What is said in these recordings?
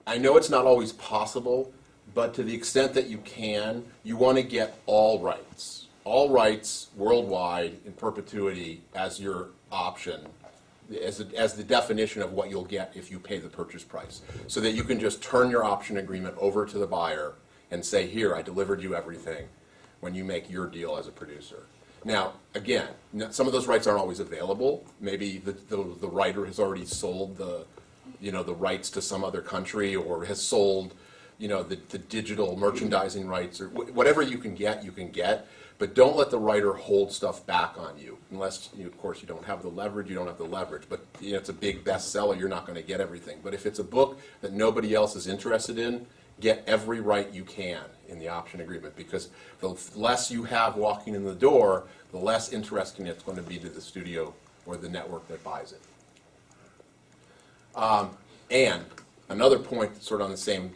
I know it's not always possible, but to the extent that you can, you want to get all rights worldwide in perpetuity as your option, as the definition of what you'll get if you pay the purchase price, so that you can just turn your option agreement over to the buyer and say, here, I delivered you everything when you make your deal as a producer. Now, again, some of those rights aren't always available. Maybe the writer has already sold the rights to some other country, or has sold the digital merchandising rights, or whatever you can get, but don't let the writer hold stuff back on you, unless, of course, you don't have the leverage, but it's a big bestseller, you're not going to get everything. But if it's a book that nobody else is interested in, get every right you can in the option agreement, because the less you have walking in the door, the less interesting it's going to be to the studio or the network that buys it. And another point, sort of on the same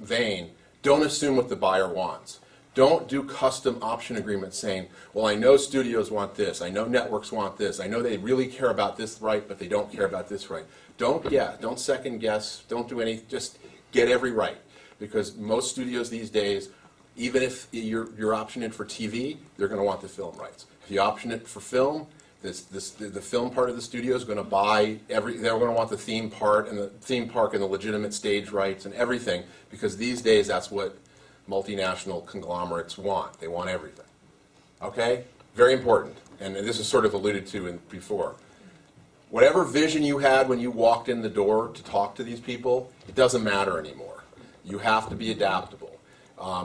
vein, don't assume what the buyer wants. Don't do custom option agreements saying, well, I know studios want this, I know networks want this, I know they really care about this right, but they don't care about this right. Don't second guess, don't do anything, just get every right. Because most studios these days, even if you're optioning for TV, they're going to want the film rights. If you option it for film, the film part of the studio is going to buy they're going to want the theme part and the theme park and the legitimate stage rights and everything, because these days that's what multinational conglomerates want. They want everything. Okay? Very important. And this is sort of alluded to before. Whatever vision you had when you walked in the door to talk to these people, it doesn't matter anymore. You have to be adaptable.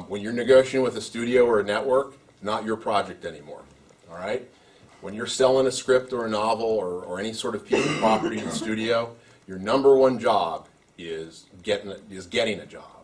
When you're negotiating with a studio or a network, not your project anymore. All right? When you're selling a script or a novel or any sort of piece of property in the studio, your number one job is getting a job.